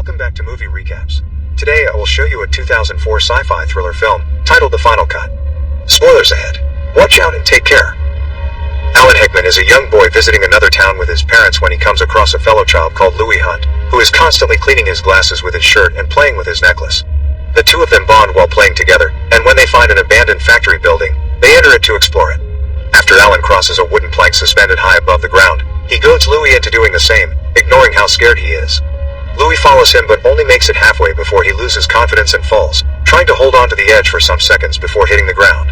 Welcome back to Movie Recaps. Today I will show you a 2004 sci-fi thriller film titled The Final Cut. Spoilers ahead. Watch out and take care. Alan Hickman is a young boy visiting another town with his parents when he comes across a fellow child called Louis Hunt, who is constantly cleaning his glasses with his shirt and playing with his necklace. The two of them bond while playing together, and when they find an abandoned factory building, they enter it to explore it. After Alan crosses a wooden plank suspended high above the ground, he goads Louis into doing the same, ignoring how scared he is. Louis follows him but only makes it halfway before he loses confidence and falls, trying to hold on to the edge for some seconds before hitting the ground.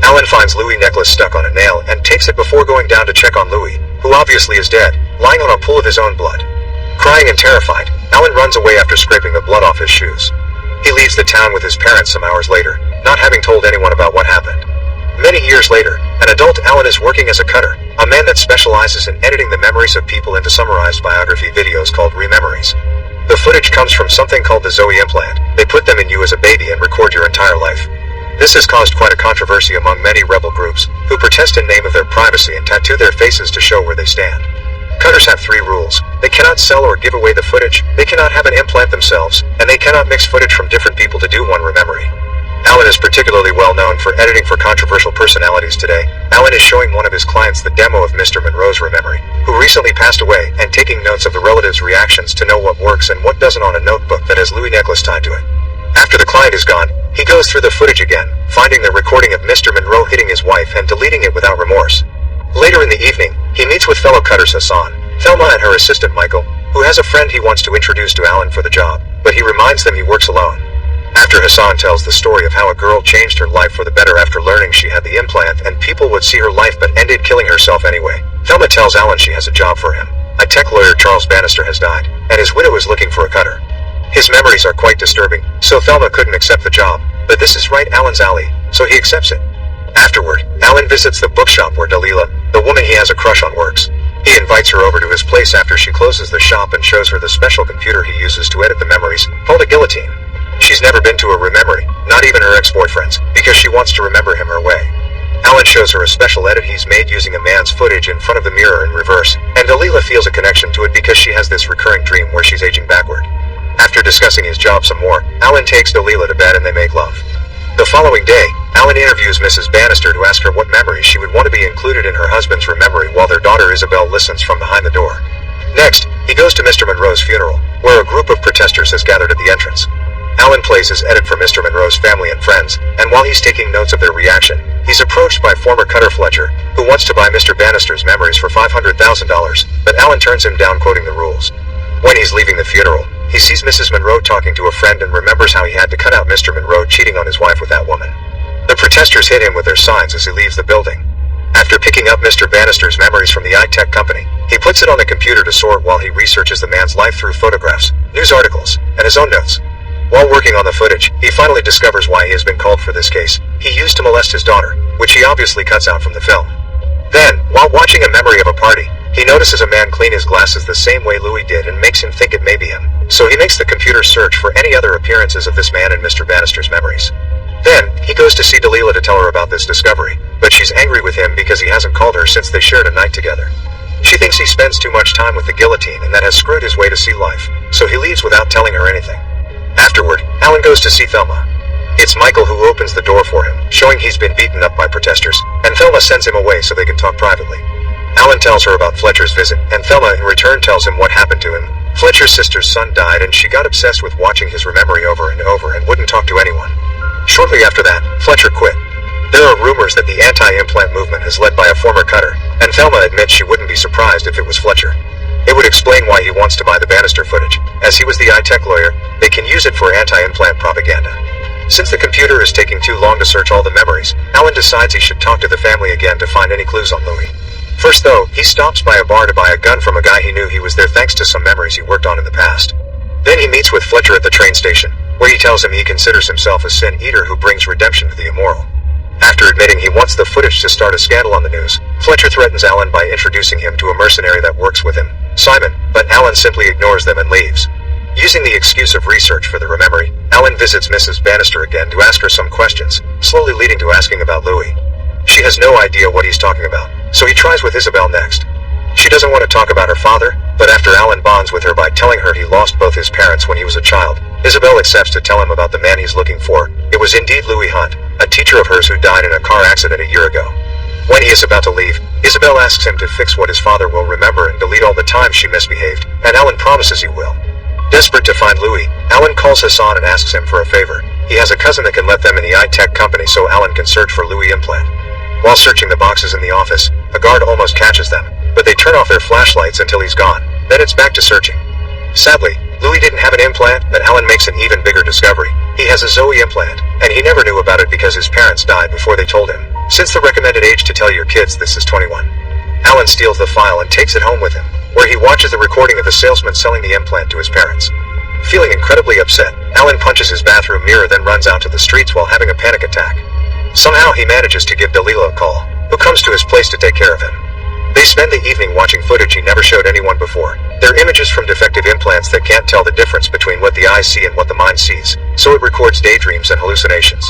Alan finds Louis' necklace stuck on a nail and takes it before going down to check on Louis, who obviously is dead, lying on a pool of his own blood. Crying and terrified, Alan runs away after scraping the blood off his shoes. He leaves the town with his parents some hours later, not having told anyone about what happened. Many years later, an adult Alan is working as a cutter, a man that specializes in editing the memories of people into summarized biography videos called Rememories. The footage comes from something called the Zoe implant. They put them in you as a baby and record your entire life. This has caused quite a controversy among many rebel groups, who protest in name of their privacy and tattoo their faces to show where they stand. Cutters have 3 rules. They cannot sell or give away the footage, they cannot have an implant themselves, and they cannot mix footage from different people to do one rememory. Alan is particularly well known for editing for controversial personalities today. Alan is showing one of his clients the demo of Mr. Monroe's rememory, who recently passed away, and taking notes of the relatives' reactions to know what works and what doesn't on a notebook that has Louis' necklace tied to it. After the client is gone, he goes through the footage again, finding the recording of Mr. Monroe hitting his wife and deleting it without remorse. Later in the evening, he meets with fellow cutters Hassan, Thelma and her assistant Michael, who has a friend he wants to introduce to Alan for the job, but he reminds them he works alone. After Hassan tells the story of how a girl changed her life for the better after learning she had the implant and people would see her life but ended killing herself anyway, Thelma tells Alan she has a job for him. A tech lawyer, Charles Bannister, has died, and his widow is looking for a cutter. His memories are quite disturbing, so Thelma couldn't accept the job, but this is right Alan's alley, so he accepts it. Afterward, Alan visits the bookshop where Dalila, the woman he has a crush on, works. He invites her over to his place after she closes the shop and shows her the special computer he uses to edit the memories, called a guillotine. She's never been to a rememory, not even her ex-boyfriend's, because she wants to remember him her way. Alan shows her a special edit he's made using a man's footage in front of the mirror in reverse, and Dalila feels a connection to it because she has this recurring dream where she's aging backward. After discussing his job some more, Alan takes Dalila to bed and they make love. The following day, Alan interviews Mrs. Bannister to ask her what memories she would want to be included in her husband's rememory while their daughter Isabel listens from behind the door. Next, he goes to Mr. Monroe's funeral, where a group of protesters has gathered at the entrance. Alan plays his edit for Mr. Monroe's family and friends, and while he's taking notes of their reaction, he's approached by former cutter Fletcher, who wants to buy Mr. Bannister's memories for $500,000, but Alan turns him down, quoting the rules. When he's leaving the funeral, he sees Mrs. Monroe talking to a friend and remembers how he had to cut out Mr. Monroe cheating on his wife with that woman. The protesters hit him with their signs as he leaves the building. After picking up Mr. Bannister's memories from the iTech company, he puts it on the computer to sort while he researches the man's life through photographs, news articles, and his own notes. While working on the footage, he finally discovers why he has been called for this case. He used to molest his daughter, which he obviously cuts out from the film. Then, while watching a memory of a party, he notices a man clean his glasses the same way Louis did and makes him think it may be him. So he makes the computer search for any other appearances of this man in Mr. Bannister's memories. Then, he goes to see Dalila to tell her about this discovery, but she's angry with him because he hasn't called her since they shared a night together. She thinks he spends too much time with the guillotine and that has screwed his way to see life, so he leaves without telling her anything. Afterward, Alan goes to see Thelma. It's Michael who opens the door for him, showing he's been beaten up by protesters, and Thelma sends him away so they can talk privately. Alan tells her about Fletcher's visit, and Thelma in return tells him what happened to him. Fletcher's sister's son died and she got obsessed with watching his rememory over and over and wouldn't talk to anyone. Shortly after that, Fletcher quit. There are rumors that the anti-implant movement is led by a former cutter, and Thelma admits she wouldn't be surprised if it was Fletcher. It would explain why he wants to buy the Bannister footage. As he was the iTech lawyer, they can use it for anti-implant propaganda. Since the computer is taking too long to search all the memories, Alan decides he should talk to the family again to find any clues on Louis. First though, he stops by a bar to buy a gun from a guy he knew he was there thanks to some memories he worked on in the past. Then he meets with Fletcher at the train station, where he tells him he considers himself a sin eater who brings redemption to the immoral. After admitting he wants the footage to start a scandal on the news, Fletcher threatens Alan by introducing him to a mercenary that works with him, Simon, but Alan simply ignores them and leaves. Using the excuse of research for the rememory, Alan visits Mrs. Bannister again to ask her some questions, slowly leading to asking about Louis. She has no idea what he's talking about, so he tries with Isabel next. She doesn't want to talk about her father, But after Alan bonds with her by telling her he lost both his parents when he was a child, Isabel accepts to tell him about the man he's looking for. It was indeed Louis Hunt, a teacher of hers who died in a car accident a year ago. When he is about to leave, Isabel asks him to fix what his father will remember and delete all the times she misbehaved, and Alan promises he will. Desperate to find Louis, Alan calls Hassan and asks him for a favor. He has a cousin that can let them in the eye-tech company so Alan can search for Louis' implant. While searching the boxes in the office, a guard almost catches them, but they turn off their flashlights until he's gone. Then it's back to searching. Sadly, Louis didn't have an implant, but Alan makes an even bigger discovery. He has a Zoe implant, and he never knew about it because his parents died before they told him. Since the recommended age to tell your kids this is 21. Alan steals the file and takes it home with him, where he watches the recording of the salesman selling the implant to his parents. Feeling incredibly upset, Alan punches his bathroom mirror then runs out to the streets while having a panic attack. Somehow he manages to give Dalila a call, who comes to his place to take care of him. They spend the evening watching footage he never showed anyone before. They're images from defective implants that can't tell the difference between what the eyes see and what the mind sees, so it records daydreams and hallucinations.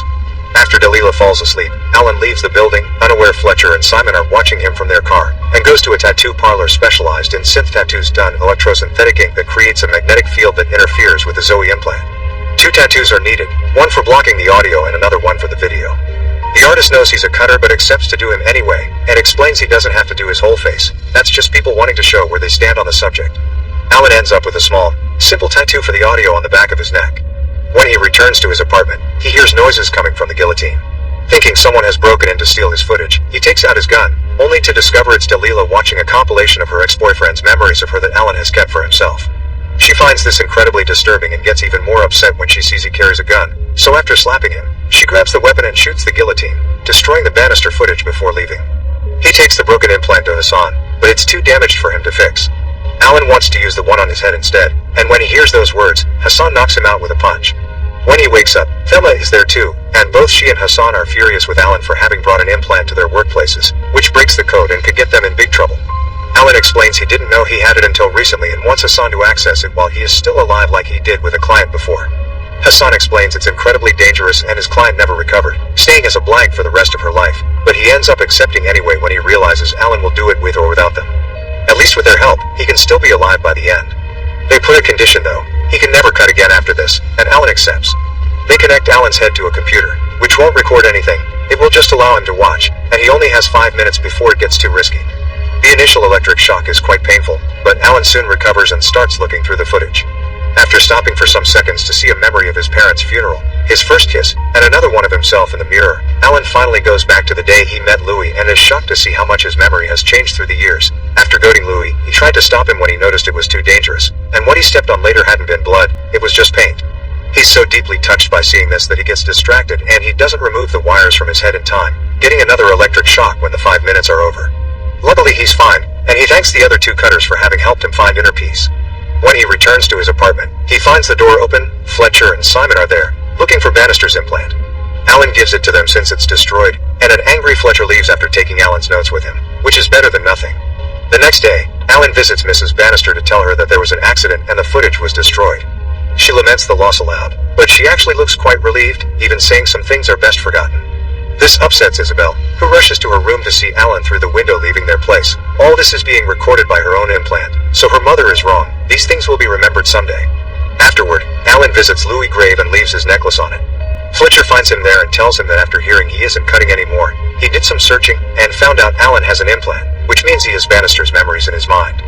After Dalila falls asleep, Alan leaves the building, unaware Fletcher and Simon are watching him from their car, and goes to a tattoo parlor specialized in synth tattoos done electrosynthetic ink that creates a magnetic field that interferes with the Zoe implant. 2 tattoos are needed, one for blocking the audio and another one for the video. The artist knows he's a cutter but accepts to do him anyway, and explains he doesn't have to do his whole face, that's just people wanting to show where they stand on the subject. Alan ends up with a small, simple tattoo for the audio on the back of his neck. When he returns to his apartment, he hears noises coming from the guillotine. Thinking someone has broken in to steal his footage, he takes out his gun, only to discover it's Dalila watching a compilation of her ex-boyfriend's memories of her that Alan has kept for himself. She finds this incredibly disturbing and gets even more upset when she sees he carries a gun, so after slapping him, she grabs the weapon and shoots the guillotine, destroying the banister footage before leaving. He takes the broken implant to Hassan, but it's too damaged for him to fix. Alan wants to use the one on his head instead, and when he hears those words, Hassan knocks him out with a punch. When he wakes up, Thelma is there too, and both she and Hassan are furious with Alan for having brought an implant to their workplaces, which breaks the code and could get them in big trouble. Alan explains he didn't know he had it until recently and wants Hassan to access it while he is still alive like he did with a client before. Hassan explains it's incredibly dangerous and his client never recovered, staying as a blank for the rest of her life, but he ends up accepting anyway when he realizes Alan will do it with or without them. At least with their help, he can still be alive by the end. They put a condition though, he can never cut again after this, and Alan accepts. They connect Alan's head to a computer, which won't record anything, it will just allow him to watch, and he only has 5 minutes before it gets too risky. The initial electric shock is quite painful, but Alan soon recovers and starts looking through the footage. After stopping for some seconds to see a memory of his parents' funeral, his first kiss, and another one of himself in the mirror, Alan finally goes back to the day he met Louis and is shocked to see how much his memory has changed through the years. After goading Louis, he tried to stop him when he noticed it was too dangerous, and what he stepped on later hadn't been blood, it was just paint. He's so deeply touched by seeing this that he gets distracted and he doesn't remove the wires from his head in time, getting another electric shock when the 5 minutes are over. Luckily he's fine, and he thanks the other 2 cutters for having helped him find inner peace. When he returns to his apartment, he finds the door open, Fletcher and Simon are there, looking for Bannister's implant. Alan gives it to them since it's destroyed, and an angry Fletcher leaves after taking Alan's notes with him, which is better than nothing. The next day, Alan visits Mrs. Bannister to tell her that there was an accident and the footage was destroyed. She laments the loss aloud, but she actually looks quite relieved, even saying some things are best forgotten. This upsets Isabel, who rushes to her room to see Alan through the window leaving their place. All this is being recorded by her own implant, so her mother is wrong. These things will be remembered someday. Afterward, Alan visits Louis' grave and leaves his necklace on it. Fletcher finds him there and tells him that after hearing he isn't cutting anymore, he did some searching and found out Alan has an implant, which means he has Bannister's memories in his mind.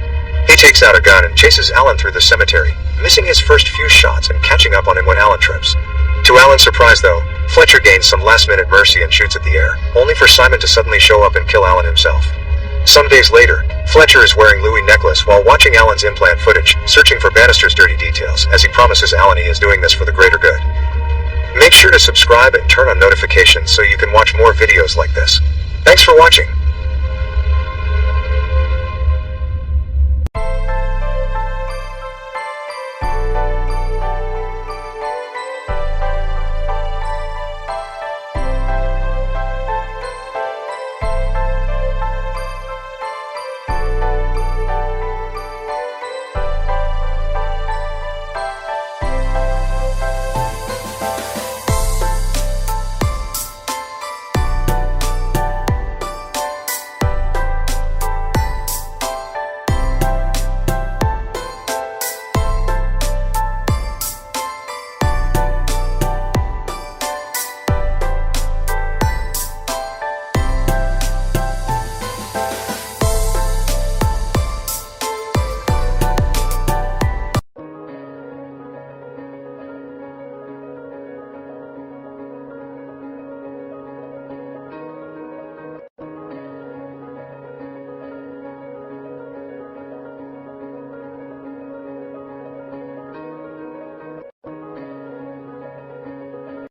He takes out a gun and chases Alan through the cemetery, missing his first few shots and catching up on him when Alan trips. To Alan's surprise though, Fletcher gains some last-minute mercy and shoots at the air, only for Simon to suddenly show up and kill Alan himself. Some days later, Fletcher is wearing Louis' necklace while watching Alan's implant footage, searching for Bannister's dirty details, as he promises Alan he is doing this for the greater good. Make sure to subscribe and turn on notifications so you can watch more videos like this. Thanks for watching.